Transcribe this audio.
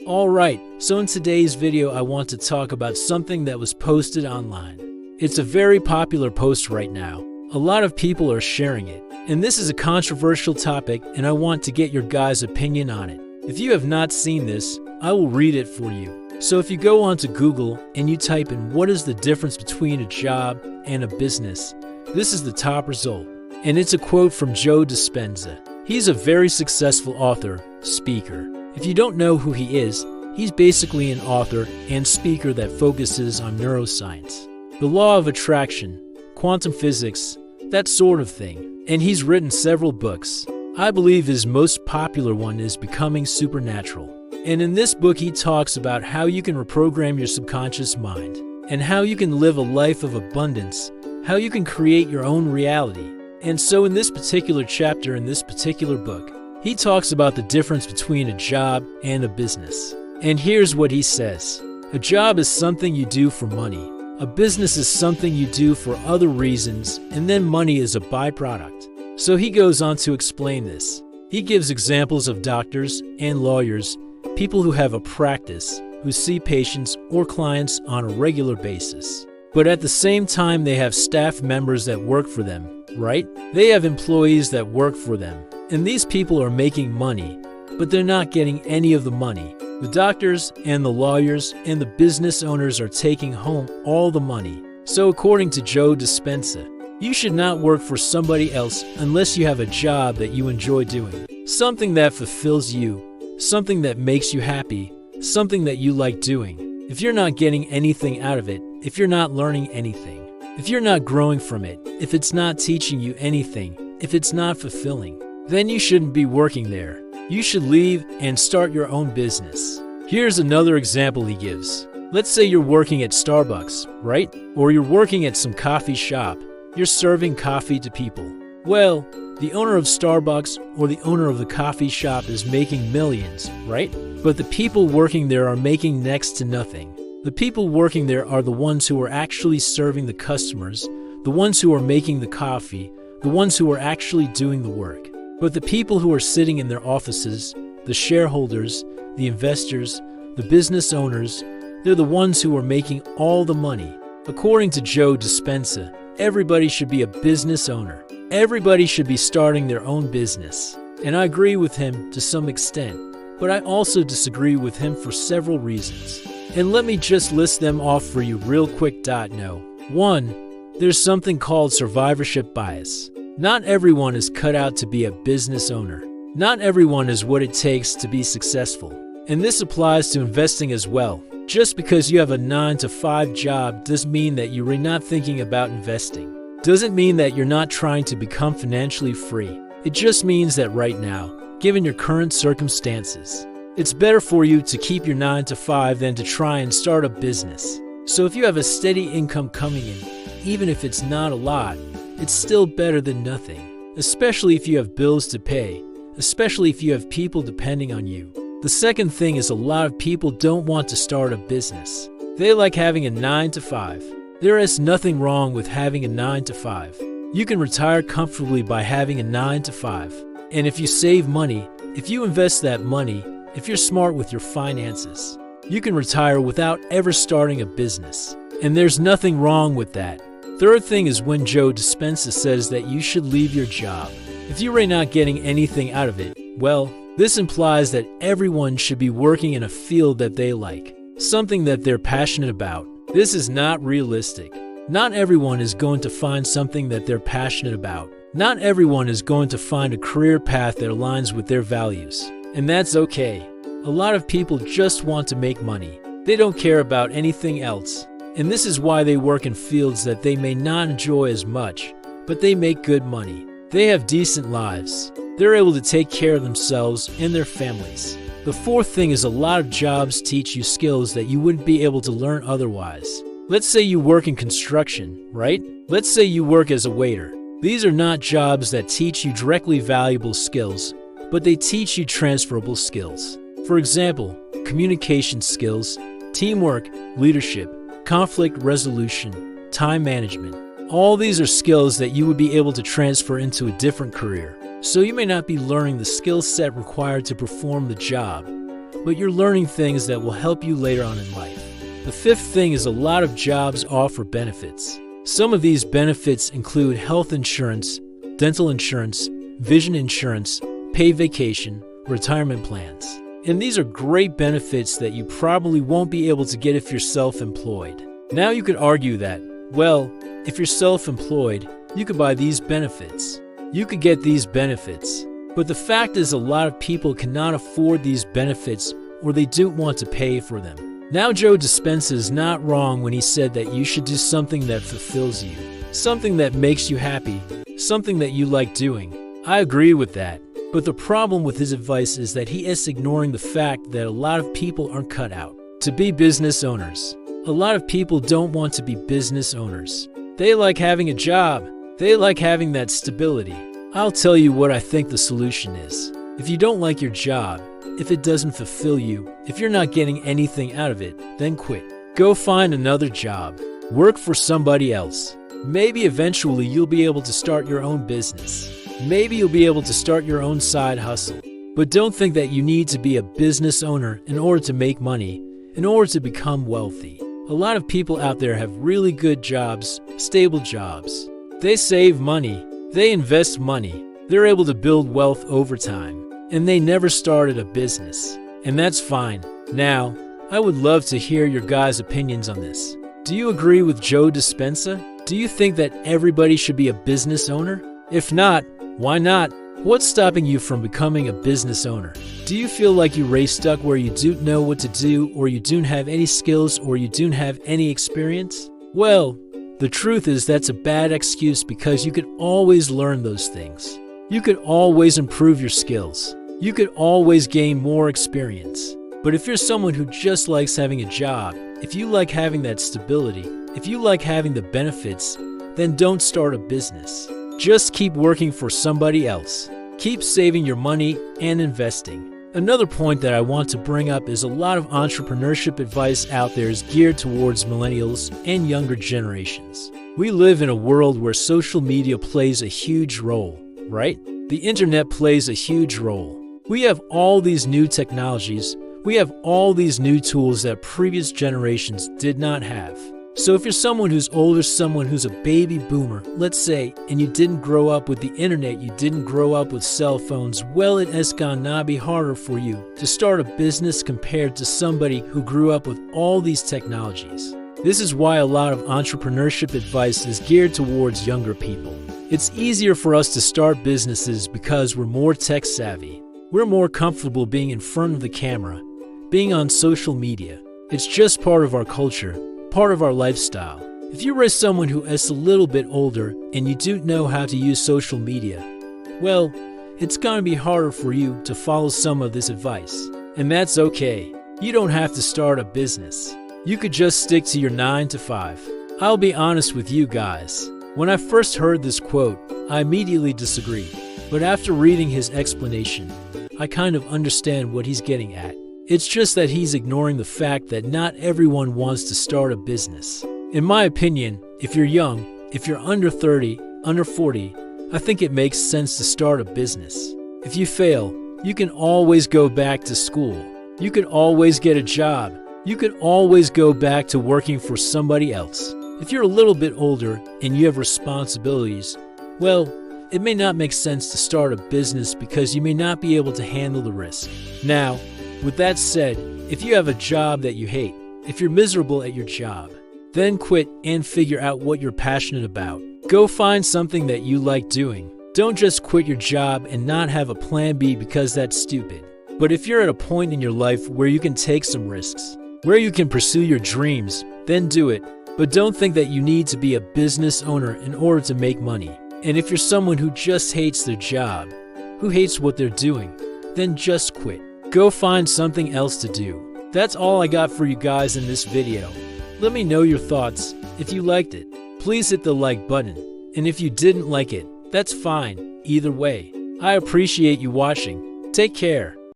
Alright, so in today's video I want to talk about something that was posted online. It's a very popular post right now. A lot of people are sharing it. And this is a controversial topic and I want to get your guys' opinion on it. If you have not seen this, I will read it for you. So if you go onto Google and you type in what is the difference between a job and a business, this is the top result. And it's a quote from Joe Dispenza. He's a very successful author, speaker. If you don't know who he is, he's basically an author and speaker that focuses on neuroscience, the law of attraction, quantum physics, that sort of thing. And he's written several books. I believe his most popular one is Becoming Supernatural. And in this book he talks about how you can reprogram your subconscious mind and how you can live a life of abundance, how you can create your own reality. And so in this particular chapter in this particular book, he talks about the difference between a job and a business. And here's what he says. A job is something you do for money. A business is something you do for other reasons, and then money is a byproduct. So he goes on to explain this. He gives examples of doctors and lawyers, people who have a practice, who see patients or clients on a regular basis. But at the same time, they have staff members that work for them, right? They have employees that work for them. And these people are making money, but they're not getting any of the money. The doctors and the lawyers and the business owners are taking home all the money. So according to Joe Dispenza, you should not work for somebody else unless you have a job that you enjoy doing. Something that fulfills you, something that makes you happy, something that you like doing. If you're not getting anything out of it, if you're not learning anything, if you're not growing from it, if it's not teaching you anything, if it's not fulfilling, then you shouldn't be working there. You should leave and start your own business. Here's another example he gives. Let's say you're working at Starbucks, right? Or you're working at some coffee shop. You're serving coffee to people. Well, the owner of Starbucks or the owner of the coffee shop is making millions, right? But the people working there are making next to nothing. The people working there are the ones who are actually serving the customers, the ones who are making the coffee, the ones who are actually doing the work. But the people who are sitting in their offices, the shareholders, the investors, the business owners, they're the ones who are making all the money. According to Joe Dispenza, everybody should be a business owner. Everybody should be starting their own business. And I agree with him to some extent, but I also disagree with him for several reasons. And let me just list them off for you real quick. No. 1. There's something called survivorship bias. Not everyone is cut out to be a business owner. Not everyone is what it takes to be successful. And this applies to investing as well. Just because you have a 9-to-5 job doesn't mean that you're not thinking about investing. Doesn't mean that you're not trying to become financially free. It just means that right now, given your current circumstances, it's better for you to keep your 9-to-5 than to try and start a business. So if you have a steady income coming in, even if it's not a lot, it's still better than nothing, especially if you have bills to pay, especially if you have people depending on you. The second thing is a lot of people don't want to start a business. They like having a 9-to-5. There is nothing wrong with having a 9-to-5. You can retire comfortably by having a 9-to-5. And if you save money, if you invest that money, if you're smart with your finances, you can retire without ever starting a business. And there's nothing wrong with that. Third thing is when Joe Dispenza says that you should leave your job. If you are not getting anything out of it, well, this implies that everyone should be working in a field that they like, something that they're passionate about. This is not realistic. Not everyone is going to find something that they're passionate about. Not everyone is going to find a career path that aligns with their values. And that's okay. A lot of people just want to make money. They don't care about anything else. And this is why they work in fields that they may not enjoy as much, but they make good money. They have decent lives. They're able to take care of themselves and their families. The fourth thing is a lot of jobs teach you skills that you wouldn't be able to learn otherwise. Let's say you work in construction, right? Let's say you work as a waiter. These are not jobs that teach you directly valuable skills, but they teach you transferable skills. For example, communication skills, teamwork, leadership, conflict resolution, time management. All these are skills that you would be able to transfer into a different career. So you may not be learning the skill set required to perform the job, but you're learning things that will help you later on in life. The fifth thing is a lot of jobs offer benefits. Some of these benefits include health insurance, dental insurance, vision insurance, paid vacation, retirement plans. And these are great benefits that you probably won't be able to get if you're self-employed. Now you could argue that, well, if you're self-employed, you could buy these benefits. You could get these benefits. But the fact is a lot of people cannot afford these benefits or they don't want to pay for them. Now Joe Dispenza is not wrong when he said that you should do something that fulfills you, something that makes you happy, something that you like doing. I agree with that. But the problem with his advice is that he is ignoring the fact that a lot of people aren't cut out to be business owners. A lot of people don't want to be business owners. They like having a job. They like having that stability. I'll tell you what I think the solution is. If you don't like your job, if it doesn't fulfill you, if you're not getting anything out of it, then quit. Go find another job. Work for somebody else. Maybe eventually you'll be able to start your own business. Maybe you'll be able to start your own side hustle. But don't think that you need to be a business owner in order to make money, in order to become wealthy. A lot of people out there have really good jobs, stable jobs. They save money. They invest money. They're able to build wealth over time. And they never started a business. And that's fine. Now, I would love to hear your guys' opinions on this. Do you agree with Joe Dispenza? Do you think that everybody should be a business owner? If not, why not? What's stopping you from becoming a business owner? Do you feel like you're stuck where you don't know what to do, or you don't have any skills, or you don't have any experience? Well, the truth is that's a bad excuse because you could always learn those things. You could always improve your skills. You could always gain more experience. But if you're someone who just likes having a job, if you like having that stability, if you like having the benefits, then don't start a business. Just keep working for somebody else. Keep saving your money and investing. Another point that I want to bring up is a lot of entrepreneurship advice out there is geared towards millennials and younger generations. We live in a world where social media plays a huge role, right? The internet plays a huge role. We have all these new technologies. We have all these new tools that previous generations did not have. So if you're someone who's older, someone who's a baby boomer, let's say, and you didn't grow up with the internet, you didn't grow up with cell phones, well, it is gonna be harder for you to start a business compared to somebody who grew up with all these technologies. This is why a lot of entrepreneurship advice is geared towards younger people. It's easier for us to start businesses because we're more tech savvy. We're more comfortable being in front of the camera, being on social media. It's just part of our culture, part of our lifestyle. If you raise someone who is a little bit older and you don't know how to use social media, well, it's gonna be harder for you to follow some of this advice. And that's okay. You don't have to start a business. You could just stick to your 9 to 5. I'll be honest with you guys. When I first heard this quote, I immediately disagreed. But after reading his explanation, I kind of understand what he's getting at. It's just that he's ignoring the fact that not everyone wants to start a business. In my opinion, if you're young, if you're under 30, under 40, I think it makes sense to start a business. If you fail, you can always go back to school. You can always get a job. You can always go back to working for somebody else. If you're a little bit older and you have responsibilities, well, it may not make sense to start a business because you may not be able to handle the risk. Now, with that said, if you have a job that you hate, if you're miserable at your job, then quit and figure out what you're passionate about. Go find something that you like doing. Don't just quit your job and not have a plan B because that's stupid. But if you're at a point in your life where you can take some risks, where you can pursue your dreams, then do it. But don't think that you need to be a business owner in order to make money. And if you're someone who just hates their job, who hates what they're doing, then just quit. Go find something else to do. That's all I got for you guys in this video. Let me know your thoughts. If you liked it, please hit the like button. And if you didn't like it, that's fine. Either way, I appreciate you watching. Take care.